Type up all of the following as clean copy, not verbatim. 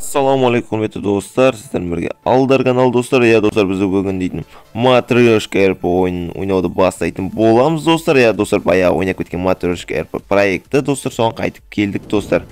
Assalomu alaykum құрметті достар, сіздермен бірге Алдар канал достар. Достар, біз бүгін дейтін Матрешка РП ойынын ойнауды бастайтын боламыз достар. Достар, баяғы ойнап кеткен Матрешка РП проекті достар, соған қайтып келдік достар.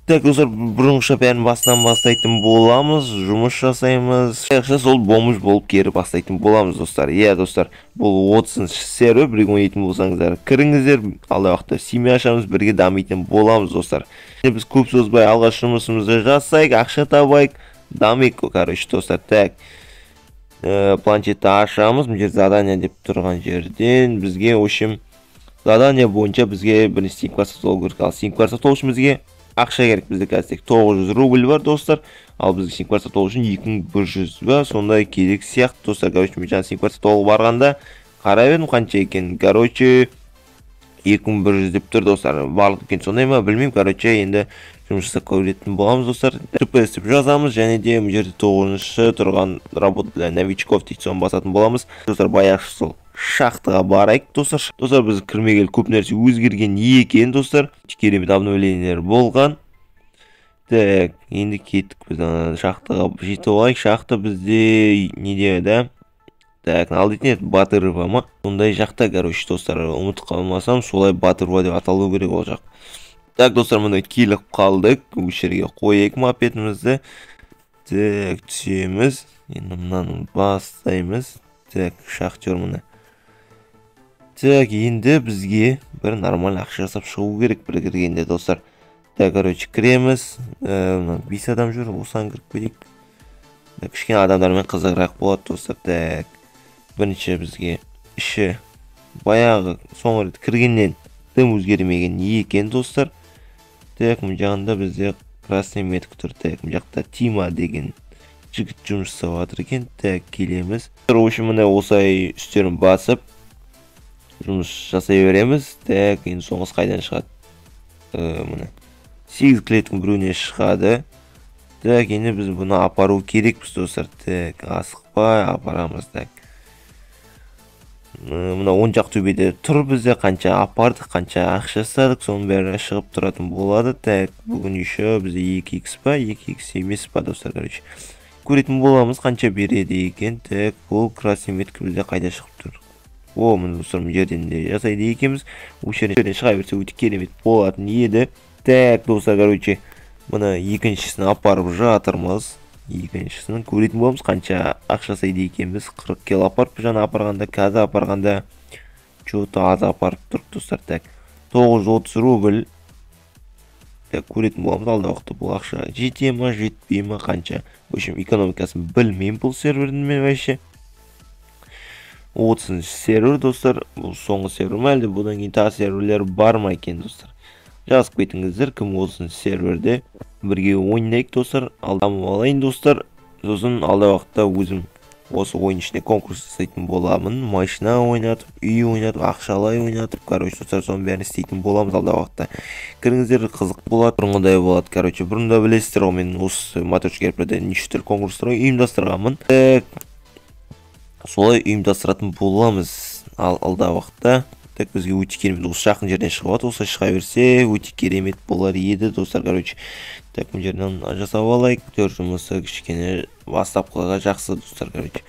Так достар, бұрынғыша бәрін басынан бастайтын боламыз, жұмыс жасаймыз. Сол бомж болып кері бастайтын боламыз достар. Достар, бұл 30-шы сервер, бірге ойнайтын болсаңыздар кіріңіздер, алда уақытта семья ашамыз, бірге дамитын боламыз достар. Біз көп созбай алғаш жұмысымызды жасайық, ақша табайық, дамайық, короче достар. Так, планшетті ашамыз, бұл жер задание деп тұрған жерден бізге, общем, задание бойынша бізге бірінші синквар сатып алу керек. Ал синквар сатып алу үшін бізге ақша керек. Бізде қазір 900 рубль бар достар. Ал бізге синквар сатып алу үшін 2100 ба, сондай керек сияқты достар. Короче, мен жаңа синквар сатып алуға барғанда қарап едім қанша екен. Короче, 2100 деп тұр достар. Барлық екен сондай ма білмеймін. Короче, енді жұмыс жасап көретін боламыз достар. ТПС деп жазамыз, және де бұл жерде 9-шы тұрған работа для новичков дейді, соны басатын боламыз. Достар, баяғы сол шахтаға барайық достар. Достар, біз кірмегелі көп нәрсе өзгерген екен достар. Керемет обновлениелер болған. Так, енді кеттік біз шахтаға жетіп алайық. Шахта бізде неде да? Так, ал дейтін еді Батырова ма? Сондай жақта, короче достар, ұмытып қалмасам, солай Батырова деп аталу керек ол жақ. Так достар, мұнда келіп қалдық. Осы жерге қойайық мопедімізді. Так, түсеміз. Енді мұнан бастаймыз. Так, шахтер мұны. Так, енді бізге бір нормаль ақша жасап шығу керек бір кіргенде достар. Так, короче, кіреміз. 5 адам жүр, осыған кіріп кетейік. Кішкене адамдармен қызығырақ болады достар. Так, бірінші бізге іші баяғы соңғы рет кіргеннен дым өзгермеген екен достар. Так, мұн жағында бізде красный метк тұр. Так, мұн жақта Тима деген жігіт жұмыс жасап жатыр екен. Так, келеміз. Общем, міне осылай үстерін басып жұмыс жасай береміз. Так, енді соңғысы қайдан шығады? Міне 8 клеттің біреуіне шығады. Так, енді біз бұны апару керекпіз достар. Так, асықпай апарамыз. Так, мына 10 жақ төбеде тұр, бізде қанша апардық, қанша ақша жасадық, соның бәрі шығып тұратын болады. Так, бүгін еще бізде 2x па, 2x емес па достар, короче. Көретін боламыз қанша береді екен. Так, бұл красный метка бізде қайда шығып тұр? О, мына достар, бұл жерден де жасайды екенбіз. Осы жерден шыға берсе өте керемет болатын еді. Так, достар, короче, мұны екіншісін апарып жатырмыз. Екіншісінің көретін боламыз қанша ақша жасайды екенбіз. 40 кел апарып жаңа апарғанда, қазір апарғанда что-то аз апарып тұрып достар. Так, 930 рубль. Так, көретін боламыз алда уақытта бұл ақша жете ма, жетпей ма, қанша. В общем, экономикасын білмеймін бұл сервердің мен вообще. 30-шы сервер достар. Бұл соңғы сервер ма әлде бұдан кейін тағы серверлер бар ма екен достар? Жазып кетіңіздер, кім 30-шы серверде бірге ойнайық достар. Алдамы алайын достар. Сосын алда уақытта өзім осы ойын ішіне конкурс жасайтын боламын. Машина ойнатып, үй ойнатып, ақшалай ойнатып, короче достар, соның бәрін істейтін боламыз алда уақытта. Кіріңіздер, қызық болады, бұрынғыдай болады. Короче, бұрында білесіздер, мен осы Матрешка РП-де неше түрлі конкурстар ұйымдастырғанмын. Солай ұйымдастыратын боламыз алда уақытта. Так, бізге өте керемет, осы жақын жерден шығып, осы шыға берсе өте керемет болар еді достар, короче. Так, бұл жерден жасап алайық. Жұмысы кішкене бастапқыға жақсы достар, короче.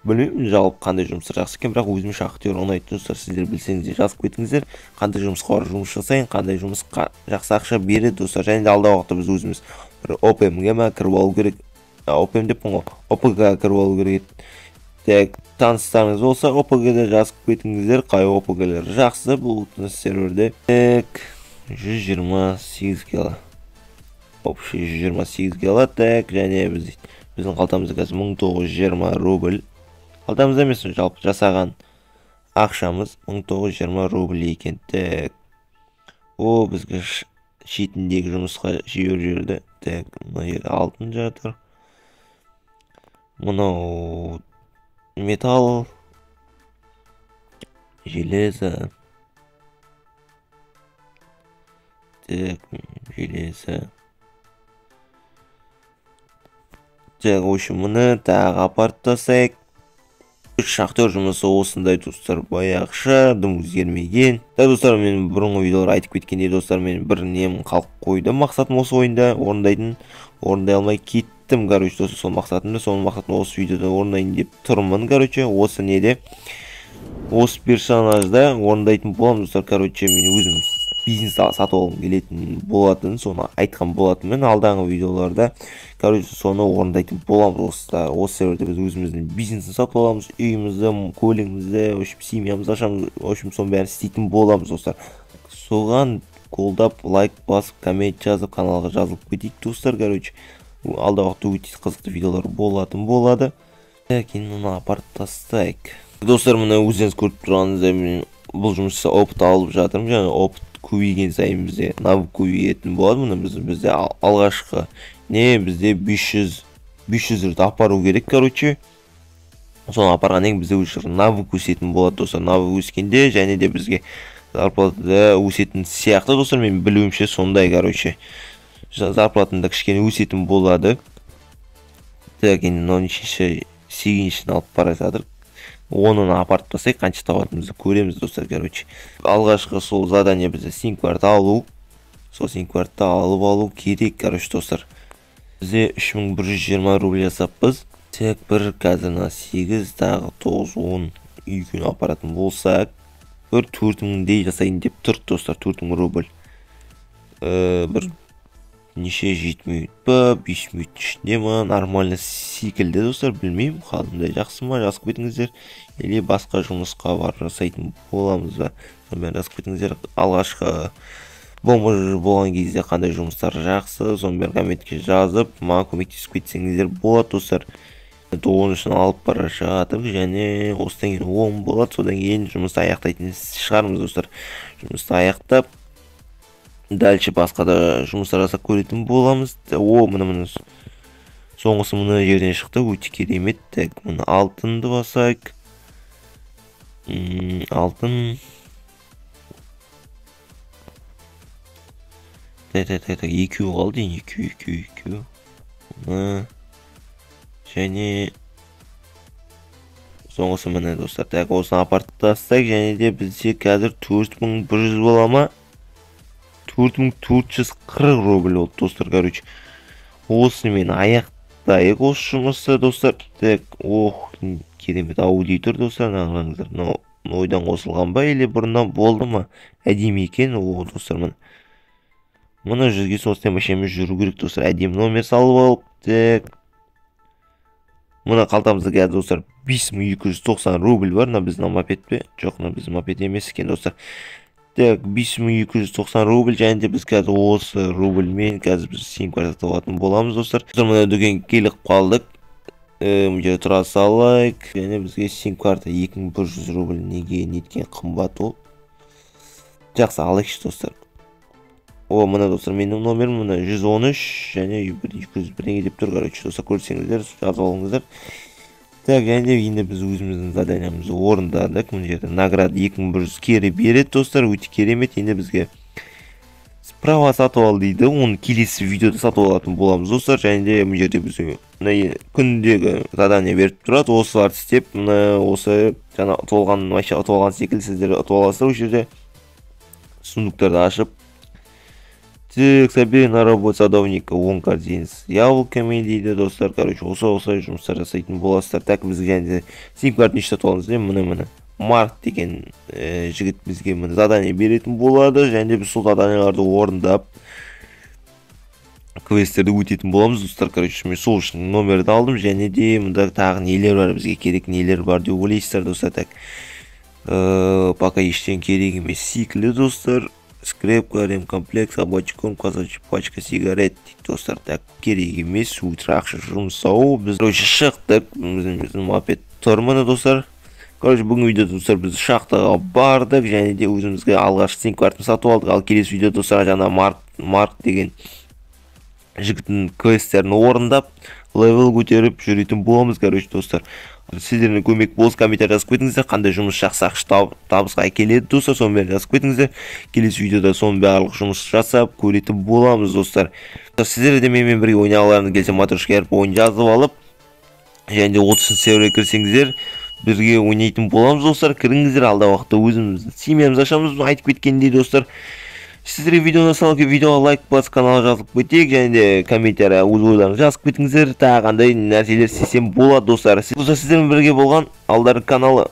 Білмеймін, жалпы қандай жұмыстар жақсы екен, бірақ өзім шахтер ұнайды достар. Сіздер білсеңіздер, жазып кетіңіздер, қандай жұмысқа бар жұмыс жасайын, қандай жұмысқа жақсы ақша береді достар. Және де алда уақытта біз өзіміз бір ОПМ-ге ме кіріп алу керек. ОПМ деп ОПГ-ға кіріп алу керек. Так, таныстарыңыз болса, ОПГ-де жазып кетіңіздер, қай ОПГ-лер жақсы бұл серверде. Так, 128 кела. Общий 128 кела. Так, және біздің қалтамызда қазір 1920 рубль. Қалтамызда емес, жалпы жасаған ақшамыз 1920 рубль екен. Так, о, бізге шетіндегі жұмысқа жіберіп жіберді. Так, мына жерде алтын жатыр. Мынау металл, железо. Так, железо. Так, в общем, мұны тағы апарып тастайық. Шахтер жұмысы осындай достар, баяғыша дым өзгермеген. Достар, мен бұрынғы видеолар айтып кеткендей достар, мен бір нем қалып қойды. Мақсатым осы ойында орындай алмай кеттім. Короче, достар, сол мақсатым осы видеода орындайын деп тұрмын. Короче, осы неде, осы персонажда орындайтын боламын достар. Короче, мен өзім бизнес сатып алғым келетін болатын, соны айтқан болатынмын алдағы видеоларда. Короче, соны орындайтын боламыз достар. Осы серверде біз өзіміздің бизнесін сатып аламыз, үйімізді, көлігімізді, семьямызды ашамыз, соның бәрін істейтін боламыз достар. Соған қолдап, лайк басып, коммент жазып, каналға жазылып кетейік достар. Короче, алдағы уақытта өте қызықты видеолар болады. Кейін мұны апарып тастайық. Достар, мына өзіңіз көріп тұрғаныңыздай, бұл жұмыста опыт алып жатырмын. Жаңа опыт көбейген сайын бізде навык көбейетін болады. Мұны бізде алғашқы бізде 500 рет апару керек. Короче, соны апарғаннан кейін бізде уже навык өсетін болады достар. Навык өскенде және де бізге зарплата өсетін сияқты достар. Мен білуімше сондай. Короче, зарплатында кішкене өсетін болады. Енді 8-ші алып бара жатыр. Оның апарып тастайық, қанша табатынымызды көреміз достар. Короче, алғашқы сол задание бізде синкварт алу. Сол синквартты алып алу керек. Короче, достар, бізде 3120 рубль жасаппыз. Тек бір қазірна 8 тағы 9 10 үйген апаратын болсақ, бір 4000-дей жасайын деп тұрды достар. 4000 рубль. Бір неше жетмейді ба, 5000 ішінде ма, нормально секілді достар. Білмеймін, қалымдай жақсы ма, жазып кетіңіздер. Или басқа жұмысқа бар жасайтын боламыз ба, сонымен жазып кетіңіздер. Алғашқы болған кезде қандай жұмыстар жақсы, сонымен комментке жазып, маған көмектесіп кетсеңіздер болады достар. 9-шыны алып бара жатып, және осыдан кейін 10 болады. Содан кейін жұмысты аяқтайтын шығармыз достар. Жұмысты аяқтап, дальше басқа да жұмыстар жасап көретін боламыз. Мұны соңғысы мұны жерден шықты, өте керемет. Мұны алтынды басайық. Алтын. Екеу қалды, екеу. Және соңғысы мұны достар. Осыны апарып тастайық, және де бізде қазір 4100 бола ма? 4440 рубль болды достар. Короче, осыны мен аяқтайық осы жұмысты достар. Керемет аудитор достар, нағылаңыздар. Ойдан қосылған ба, или бұрыннан болды ма? Әдемі екен, достар. Мұны 100-ге соғыстан машеміз жүру керек достар. Әдемі номер салып алып. Мұны қалтамызда қазір достар 5290 рубль бар. Біздің мопед пе? Жоқ, біздің мопед емес екен достар. 5290 рубль, және де біз қазір осы рубльмен қазір біз синкварт сатып алатын боламыз достар. Мұны дүкенге келіп қалдық. Мұнда тұра салайық. Және бізге синкварт 2100 рубль. Неге неткен қымбат ол? Жақсы, алайықшы достар. Мұны достар, менің номерім мұны 113 және 201 деп тұр. Короче, достар, көрсеңіздер, жазып алыңыздар. Және де енді біз өзіміздің заданиямызды орындадық. Мұны жерде награда 2100 кері береді достар. Өте керемет. Енді бізге справа сатып ал дейді. Оны келесі видеода сатып алатын боламыз достар. Және де мұны жерде бізге күндегі задание беріп тұрады. Осыларды істеп, осы жаңа ұтылған секілді сіздер ұтып аласыздар. Осы жерде сундуктарды ашып, собери на работу садовника 10 корзин с яблоками дейді достар. Короче, осылай жұмыстар жасайтын боласыздар. Так, бізге және де синкварт неше сатып алыңыз. Мұны Марк деген жігіт бізге задание беретін болады. Және де біз сол заданияларды орындап квестерді өтетін боламыз достар. Короче, мен сол үшін номерді алдым. Және де мұнда тағы нелер бар, бізге керек нелер бар деп ойлайсыздар достар. Так, пока ештен керек емес секілді достар. Скрепка, ремкомплект, собачий корм, пачка сигарет достар. Так, керек емес, өтірі ақша жұмсау. Біз шықтық, біздің мопед тұрмыны достар. Короче, бүгін видеода достар біз шахтаға бардық, және де өзімізге алғашқы синквартын сатып алдық. Ал келесі видеода достар жаңа Марк деген жігіттің квестерін орындап, левел көтеріп жүретін боламыз. Короче, достар, сіздеріне көмек болсын, комментарий жазып кетіңіздер, қандай жұмыс жақсы табысқа әкеледі достар, соны бәрін жазып кетіңіздер. Келесі видеода соның барлық жұмыс жасап көретін боламыз достар. Сіздер де менімен бірге ойнағыларыңыз келсе матрешка әріп ойын жазып алып, және де 30 серверге кірсеңіздер, бірге ойнайтын боламыз достар. Кіріңіздер, алда уақытта өзіміздің семьямызды ашамыз. Айтып кеткендей достар, сіздерге видеоны салып, видеоға лайк басып, каналға жазылып кетейік, және де комментария өз ойларыңызды жазып кетіңіздер. Тағы қандай нәрселер істесем болады достар. Сіздермен бірге болған Алдар каналы.